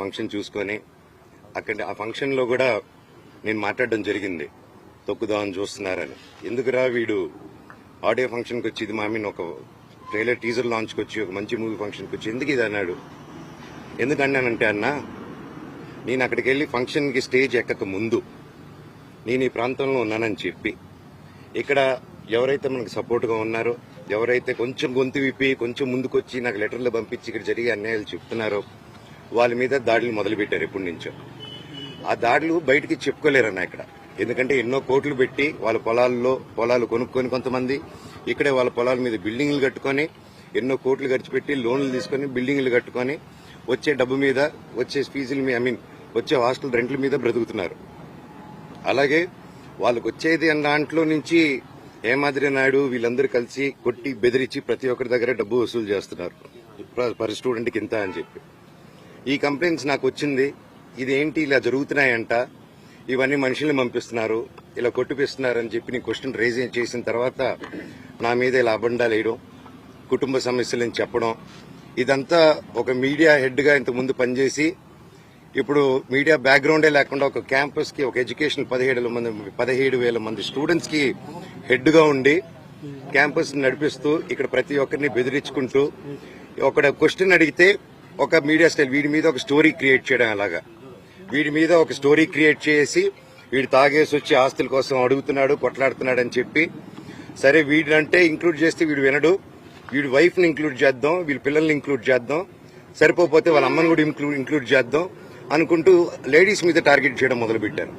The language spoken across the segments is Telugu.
ఫంక్షన్ చూసుకొని అక్కడ ఆ ఫంక్షన్లో కూడా నేను మాట్లాడడం జరిగింది, తొక్కుదామని చూస్తున్నారని. ఎందుకురా వీడు ఆడియో ఫంక్షన్కి వచ్చి, ఇది మా మీన్ ఒక ట్రైలర్ టీజర్ లాంచ్కి వచ్చి, ఒక మంచి మూవీ ఫంక్షన్కి వచ్చి ఎందుకు ఇది అన్నాడు. ఎందుకన్నానంటే అన్న, నేను అక్కడికి వెళ్ళి ఫంక్షన్కి స్టేజ్ ఎక్కక ముందు నేను ఈ ప్రాంతంలో ఉన్నానని చెప్పి, ఇక్కడ ఎవరైతే మనకు సపోర్ట్గా ఉన్నారో, ఎవరైతే కొంచెం గొంతు విప్పి కొంచెం ముందుకొచ్చి నాకు లెటర్లు పంపించి ఇక్కడ జరిగే అన్యాయాలు చెప్తున్నారో వాళ్ళ మీద దాడులు మొదలుపెట్టారు ఎప్పటి నుంచో. ఆ దాడులు బయటికి చెప్పుకోలేరన్న ఇక్కడ. ఎందుకంటే ఎన్నో కోట్లు పెట్టి వాళ్ళ పొలాలు కొనుక్కొని కొంతమంది ఇక్కడే వాళ్ళ పొలాల మీద బిల్డింగ్లు కట్టుకొని ఎన్నో కోట్లు ఖర్చు పెట్టి లోన్లు తీసుకొని బిల్డింగ్లు కట్టుకొని వచ్చే డబ్బు మీద, వచ్చే ఫీజుల మీద, వచ్చే హాస్టల్ రెంట్ల మీద బ్రతుకుతున్నారు. అలాగే వాళ్ళకు వచ్చేది అన్న దాంట్లో నుంచి హేమాద్రి నాయుడు వీళ్ళందరూ కలిసి కొట్టి బెదిరించి ప్రతి ఒక్కరి దగ్గర డబ్బు వసూలు చేస్తున్నారు, పర్ స్టూడెంట్కి ఇంత అని చెప్పి. ఈ కంప్లైంట్స్ నాకు వచ్చింది, ఇదేంటి ఇలా జరుగుతున్నాయంట, ఇవన్నీ మనుషుల్ని పంపిస్తున్నారు, ఇలా కొట్టిపిస్తున్నారు అని చెప్పి నేను క్వశ్చన్ రేజ్ చేసిన తర్వాత నా మీద ఇలా అబండాలు వేయడం, కుటుంబ సమస్యలని చెప్పడం, ఇదంతా ఒక మీడియా హెడ్గా ఇంతకుముందు పనిచేసి ఇప్పుడు మీడియా బ్యాక్గ్రౌండే లేకుండా ఒక క్యాంపస్ కి, ఒక ఎడ్యుకేషన్ 17,000 మంది స్టూడెంట్స్ కి హెడ్ గా ఉండి క్యాంపస్ నడిపిస్తూ ఇక్కడ ప్రతి ఒక్కరిని బెదిరించుకుంటూ ఒక క్వశ్చన్ అడిగితే ఒక మీడియా స్టైల్, వీడి మీద ఒక స్టోరీ క్రియేట్ చేయడం, అలాగా వీడి మీద ఒక స్టోరీ క్రియేట్ చేసి వీడు తాగేసి వచ్చి ఆస్తుల కోసం అడుగుతున్నాడు, కొట్లాడుతున్నాడు అని చెప్పి, సరే వీడినంటే ఇంక్లూడ్ చేస్తే వీడు వినడు, వీడి వైఫ్ ని ఇంక్లూడ్ చేద్దాం, వీళ్ళ పిల్లల్ని ఇంక్లూడ్ చేద్దాం, సరిపోతే వాళ్ళ అమ్మని కూడా ఇంక్లూడ్ చేద్దాం అనుకుంటూ లేడీస్ మీద టార్గెట్ చేయడం మొదలుపెట్టారు.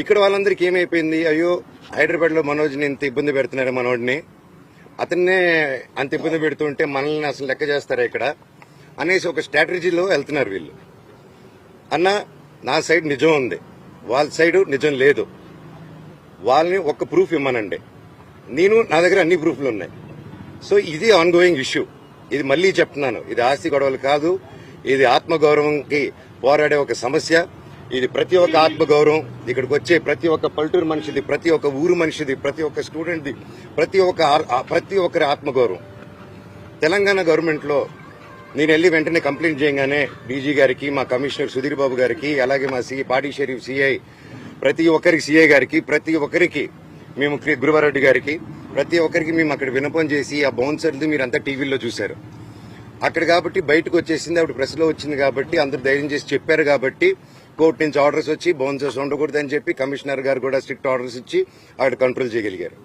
ఇక్కడ వాళ్ళందరికీ ఏమైపోయింది, అయ్యో హైదరాబాద్ లో మనోజ్ని ఇంత ఇబ్బంది పెడుతున్నారు, మనోడిని అతన్నే అంత ఇబ్బంది పెడుతుంటే మనల్ని అసలు లెక్క చేస్తారా ఇక్కడ అనేసి ఒక స్ట్రాటజీలో వెళ్తున్నారు వీళ్ళు. అన్న, నా సైడ్ నిజం ఉంది, వాళ్ళ సైడ్ నిజం లేదు, వాళ్ళని ఒక్క ప్రూఫ్ ఇమ్మనండి, నా దగ్గర అన్ని ప్రూఫ్లు ఉన్నాయి. సో ఇది ఆన్ గోయింగ్ ఇష్యూ. ఇది మళ్లీ చెప్తున్నాను, ఇది ఆస్తి గొడవలు కాదు, ఇది ఆత్మగౌరవంకి పోరాడే ఒక సమస్య. ఇది ప్రతి ఒక్క ఆత్మగౌరవం, ఇక్కడికి వచ్చే ప్రతి ఒక్క పల్లెటూరు మనిషిది, ప్రతి ఒక్క ఊరు మనిషిది, ప్రతి ఒక్క స్టూడెంట్ది, ప్రతి ఒక్కరి ఆత్మగౌరవం. తెలంగాణ గవర్నమెంట్ లో నేను వెళ్లి వెంటనే కంప్లైంట్ చేయగానే డీజీ గారికి, మా కమిషనర్ సుధీర్ బాబు గారికి, అలాగే మా పాడి షరీఫ్ సిఐ, ప్రతి ఒక్కరికి సిఐ గారికి, ప్రతి ఒక్కరికి మేము గురువారెడ్డి గారికి, ప్రతి ఒక్కరికి మేము అక్కడ విన్నపం చేసి ఆ బౌన్సర్ది మీరంతా టీవీలో చూశారు. అక్కడ కాబట్టి బయటకు వచ్చేసింది, అప్పుడు ప్రెస్ లో వచ్చింది కాబట్టి అందరూ ధైర్యం చేసి చెప్పారు కాబట్టి కోర్టు నుంచి ఆర్డర్స్ వచ్చి బౌన్సర్స్ ఉండకూడదని చెప్పి కమిషనర్ గారు కూడా స్ట్రిక్ట్ ఆర్డర్స్ ఇచ్చి అక్కడ కంట్రోల్ చేయగలిగారు.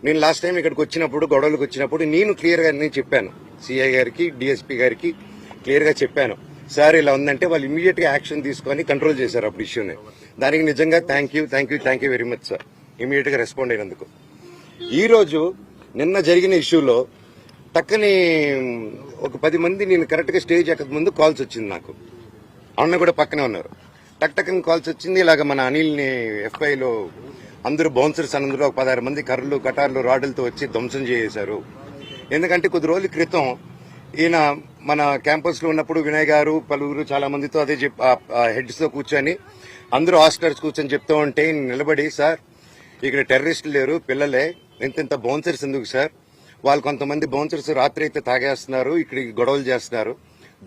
నేను లాస్ట్ టైం ఇక్కడికి వచ్చినప్పుడు, గొడవలకు వచ్చినప్పుడు నేను క్లియర్ గా చెప్పాను, సిఐ గారికి, డిఎస్పీ గారికి క్లియర్ గా చెప్పాను, సార్ ఇలా ఉందంటే వాళ్ళు ఇమీడియట్ గా యాక్షన్ తీసుకొని కంట్రోల్ చేశారు అప్పుడు ఇష్యూని. దానికి నిజంగా thank you very much sir, immediate గా రెస్పాండ్ అయినందుకు. ఈ రోజు నిన్న జరిగిన ఇష్యూలో టక్కని ఒక 10 మంది, నేను కరెక్ట్ గా స్టేజ్ ఎక్కక ముందు కాల్స్ వచ్చింది నాకు, అన్న కూడా పక్కనే ఉన్నారు, టక్కని కాల్స్ వచ్చింది, ఇలాగ మన అనిల్ని ఎఫ్ఐలో అందరూ బౌన్సర్స్ అందరూ ఒక 16 మంది కర్రలు, కటార్లు, రాడ్లతో వచ్చి ధ్వంసం చేశారు. ఎందుకంటే కొద్ది రోజుల క్రితం ఈయన మన క్యాంపస్ లో ఉన్నప్పుడు వినయ్ గారు పలువురు చాలా మందితో అదే హెడ్స్ తో కూర్చొని అందరూ హాస్టలర్స్ కూర్చొని చెప్తూ ఉంటే నిలబడి, సార్ ఇక్కడ టెర్రరిస్టులు లేరు, పిల్లలే, ఇంత బౌన్సర్స్ ఎందుకు సార్, వాళ్ళు కొంతమంది బౌన్సర్స్ రాత్రి అయితే తాగేస్తున్నారు, ఇక్కడ గొడవలు చేస్తున్నారు,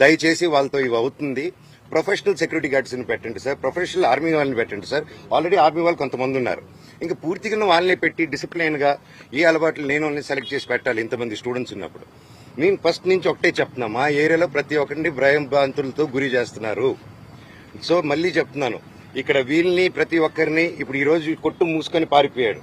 దయచేసి వాళ్ళతో ఇవి అవుతుంది, ప్రొఫెషనల్ సెక్యూరిటీ గార్డ్స్ ని పెట్టండి సార్, ప్రొఫెషనల్ ఆర్మీ వాళ్ళని పెట్టండి సార్, ఆల్రెడీ ఆర్మీ వాళ్ళు కొంతమంది ఉన్నారు, ఇంకా పూర్తిగా వాళ్ళని పెట్టి డిసిప్లైన్ గా ఈ అలవాట్లు నేను వాళ్ళని సెలెక్ట్ చేసి పెట్టాలి ఇంతమంది స్టూడెంట్స్ ఉన్నప్పుడు. నేను ఫస్ట్ నుంచి ఒకటే చెప్తున్నా, మా ఏరియాలో ప్రతి ఒక్కరిని భయాంతులతో గురి చేస్తున్నారు. సో మళ్ళీ చెప్తున్నాను, ఇక్కడ వీళ్ళని ప్రతి ఒక్కరిని ఇప్పుడు ఈ రోజు కొట్టు మూసుకొని పారిపోయాడు,